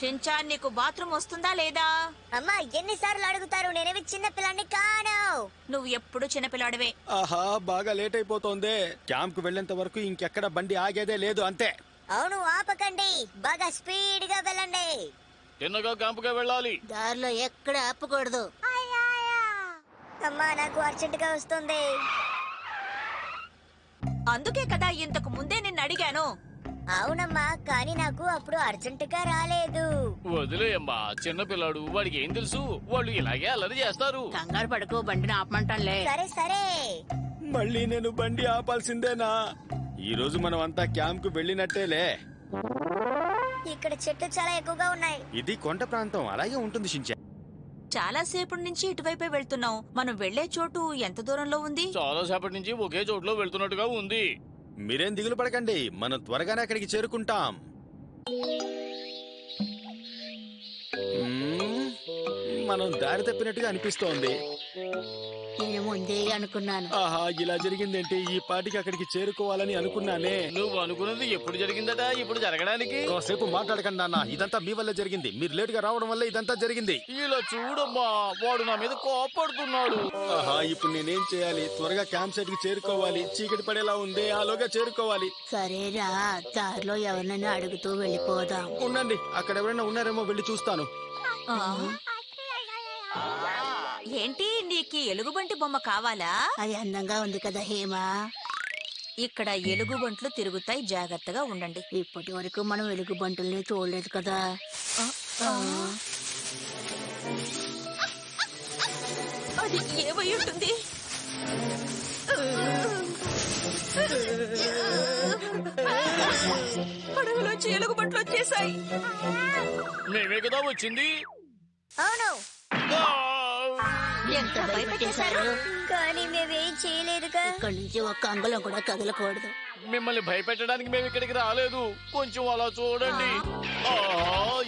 Shin-chan, నీకు bathroom వస్తుందా లేదా? అమ్మా, ఎన్నిసార్లు అడుగుతారు? నేనేమి చిన్న పిల్లాన్ని కాను. నువ్వు ఎప్పుడు చిన్నపిల్లాడివే. ఆహా, బాగా లేట్ అయిపోతోంది. క్యాంప్ కు వెళ్లేంత వరకు ఇంకెక్కడ బండి ఆగేదే లేదు, అంతే. అవును, ఆపకండి. బాగా స్పీడ్ గా వెళ్ళండి. తిన్నగా క్యాంపుగా వెళ్ళాలి. దారిలో ఎక్కడ ఆపకూడదు. అమ్మా, నాకు అర్జెంట్ గా వస్తుంది. అందుకే కదా ఇంతకు ముందే నిన్ను అడిగాను. అవునమ్మా, కానీ నాకు అప్పుడు అర్జెంట్ గా రాలేదు. వదిలేయమ్మా, చిన్నపిల్లాడు, వాడికి ఏం తెలుసు? వాళ్ళు ఇలాగే అల్లరి చేస్తారు. కంగారు పడుకో, బండిని ఆపమంటానులే. సరే సరే. మళ్ళీ నేను బండి ఆపాల్సిందేనా? ఈ రోజు మనం అంతా క్యాంప్ కు వెళ్ళినట్టేలే. ఇక్కడ చెట్లు చాలా ఎక్కువగా ఉన్నాయి. ఇది కొండ ప్రాంతం, అలాగే ఉంటుంది షించాన్. చాలా సేపటి నుంచి ఇటువైపే వెళ్తున్నాం. మనం వెళ్లే చోటు ఎంత దూరంలో ఉంది? చాలా సేపటి నుంచి ఒకే చోట్లో వెళ్తున్నట్టుగా ఉంది. మీరేం దిగులు పడకండి, మనం త్వరగానే అక్కడికి చేరుకుంటాం. మనం దారి తప్పినట్టుగా అనిపిస్తోంది. నేను ముందే అనుకున్నాను. ఆహా, ఇలా జరిగిందేంటి? ఈ పాటికి అక్కడికి చేరుకోవాలని అనుకున్నానే. నువ్వు అనుకున్నది ఎప్పుడు జరిగిందట? ఇప్పుడు జరగడానికి. కాసేపు మాట్లాడకండి నాన్న, ఇదంతా మీ వల్ల జరిగింది. మీరు లేట్ గా రావడం వల్ల ఇదంతా జరిగింది. ఇలా చూడమ్మా, వాడు నా మీద కోపడుతున్నాడు. ఆహా, ఇప్పుడు నేనేం చేయాలి? త్వరగా క్యాంప్ సైట్ కి చేరుకోవాలి. చీకటి పడేలా ఉంది, ఆలోగా చేరుకోవాలి. సరేరా, దారిలో ఎవరినైనా అడుగుతూ వెళ్ళిపోదాం. ఉండండి, అక్కడ ఎవరైనా ఉన్నారేమో వెళ్ళి చూస్తాను. ఏంటి, నీకు ఎలుగుబంటి బొమ్మ కావాలా? అది అందంగా ఉంది కదా హేమా. ఇక్కడ ఎలుగుబంట్లు తిరుగుతాయి, జాగ్రత్తగా ఉండండి. ఇప్పటి వరకు మనం ఎలుగుబంటుల్ని చూడలేదు కదా. అది ఏమై ఉంటుంది? అడవిలోంచి ఎలుగుబంట్లు వచ్చేసాయి. మేమే కదా వచ్చింది. అవును, ఎంత భయపెట్టేశారు. కానీ మేమేం చేయలేదుగా. ఇక్కడి నుంచి ఒక్క అంగుళం కూడా కదలకూడదు. మిమ్మల్ని భయపెట్టడానికి మేము ఇక్కడికి రాలేదు. కొంచెం అలా చూడండి.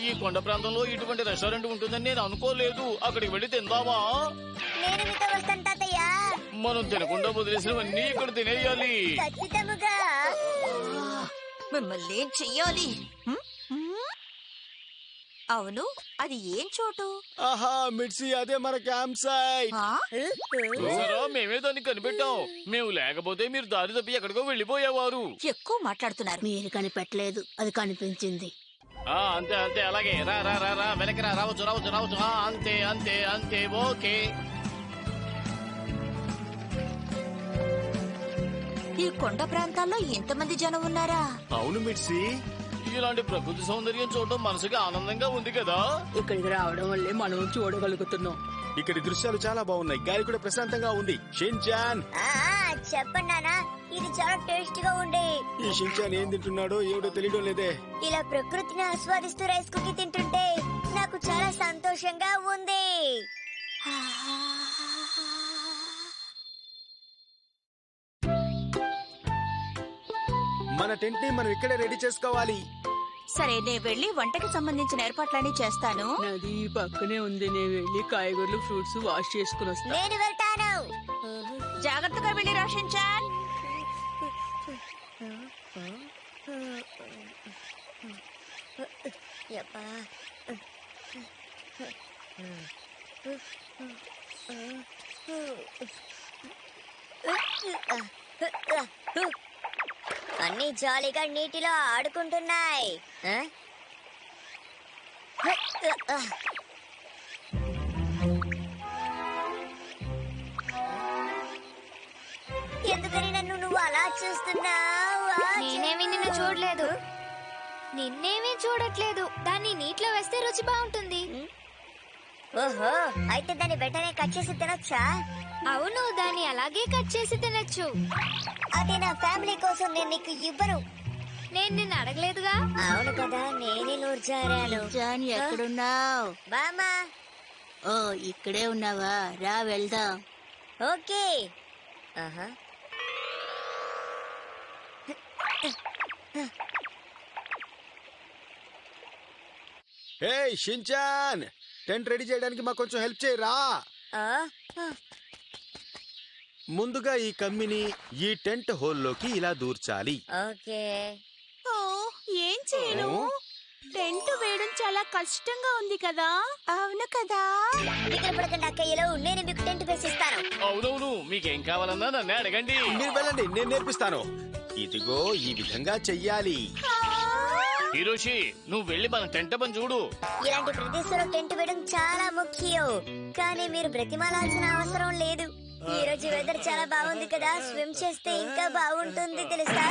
ఈ కొండ ప్రాంతంలో ఇటువంటి రెస్టారెంట్ ఉంటుందని నేను అనుకోలేదు. అక్కడికి వెళ్ళి తిందామా? నేను మీతో వస్తాను తాతయ్య. మనం తినకుండా వదిలేసినవన్నీ ఇక్కడ తినేయాలి. ఖచ్చితముగా. మిమ్మల్ని ఏం చెయ్యాలి? అవును, అది ఏం చోటు? ఆహా మిర్చి, అదే మన క్యాంప్ సైట్. చూసారా, మేమే దాన్ని కనిపెట్టాం. మేము లేకపోతే మీరు దారి తప్పి ఎక్కడికో వెళ్ళిపోయేవారు. ఎక్కువ మాట్లాడుతున్నారు. మీరు కనిపెట్టలేదు, అది కనిపించింది. అంతే అంతే, అలాగే. రా రా రా రా, వెనక్కి రా, రావచ్చు రావచ్చు రావచ్చు. అంతే అంతే అంతే, ఓకే. ఈ కొండ ప్రాంతాల్లో ఎంతమంది జనం ఉన్నారా? అవును మిర్చి, ఇలాంటి ప్రకృతి సౌందర్యం చూడడం మనసుకి ఆనందంగా ఉంది కదా. ఇక్కడికి రావడం వల్లే మనం చూడగలుగుతున్నాం. ఇక్కడి దృశ్యాలు చాలా బాగున్నాయి, గాలి కూడా ప్రశాంతంగా ఉంది. షిన్చాన్, చెప్పండి నాన్న, ఇది చాలా టేస్ట్ గా ఉంది. ఈ షిన్చాన్ ఏం తింటున్నాడో ఏమిటో తెలియడం లేదే. ఇలా ప్రకృతిని ఆస్వాదిస్తూ రైస్ కుకి తింటుంటే నాకు చాలా సంతోషంగా ఉంది. మన టెంట్ ని మనం ఇక్కడే రెడీ చేసుకోవాలి. సరే, నేను వెళ్లి వంటకి సంబంధించిన ఏర్పాట్లన్నీ చేస్తాను. నది పక్కనే ఉంది, నేను వెళ్ళి కాయగూరలు ఫ్రూట్స్ వాష్ చేసుకుని వస్తాను. నేను వెళ్తాను. జాగ్రత్తగా వెళ్ళి రా షిన్చాన్. అన్ని జాలీగా నీటిలో ఆడుకుంటున్నాయి. ఎందుకని నన్ను నువ్వు అలా చూస్తున్నావు? నేనేమి నిన్ను చూడలేదు. నిన్నేమీ చూడట్లేదు. దాన్ని నీటిలో వేస్తే రుచి బాగుంటుంది. ఓహో, అయితే దాన్ని వెంటనే కట్ చేసి తినొచ్చా? అవును, దాన్ని అలాగే కట్ చేసి తినొచ్చు. అది నా ఫ్యామిలీ కోసం, నేను నీకు ఇవ్వను. నేను నిన్ను అడగలేదుగా. అవును కదా, నేనే నూర్చారాను. జాన్, ఎక్కడున్నావు? బామా. ఓ, ఇక్కడే ఉన్నావా? రా వెళ్దాం. ఓకే. హే షిన్చాన్, టెంట్ రెడీ చేయడానికి మాకు కొంచెం హెల్ప్ చేయరా. ముందుగా ఈ కమ్మిని ఈ టెంట్ హోల్లోకి ఇలా దూర్చాలి. ఓకే. ఓ, ఏం చేను టెంట్ వేయడం చాలా కష్టంగా ఉంది కదా. అవును కదా. ఇక్కడ పడకండి అక్కయ్యలో, నేను మీకు టెంట్ వేసిస్తాను. అవునవును, మీకేం కావాలన్నా నన్ను అడగండి. మీరు వెళ్ళండి, నేను నేర్పిస్తాను. ఇదిగో ఈ విధంగా చెయ్యాలి. హిరోషి, నువ్వు వెళ్ళి మన టెంట్ పని చూడు. ఇలాంటి ప్రదేశంలో టెంట్ వేయడం చాలా ముఖ్యం, కానీ మీరు బ్రతిమాలాల్సిన అవసరం లేదు. ఈ రోజు వెదర్ చాలా బాగుంది కదా, స్విమ్ చేస్తే ఇంకా బాగుంటుంది తెలుసా.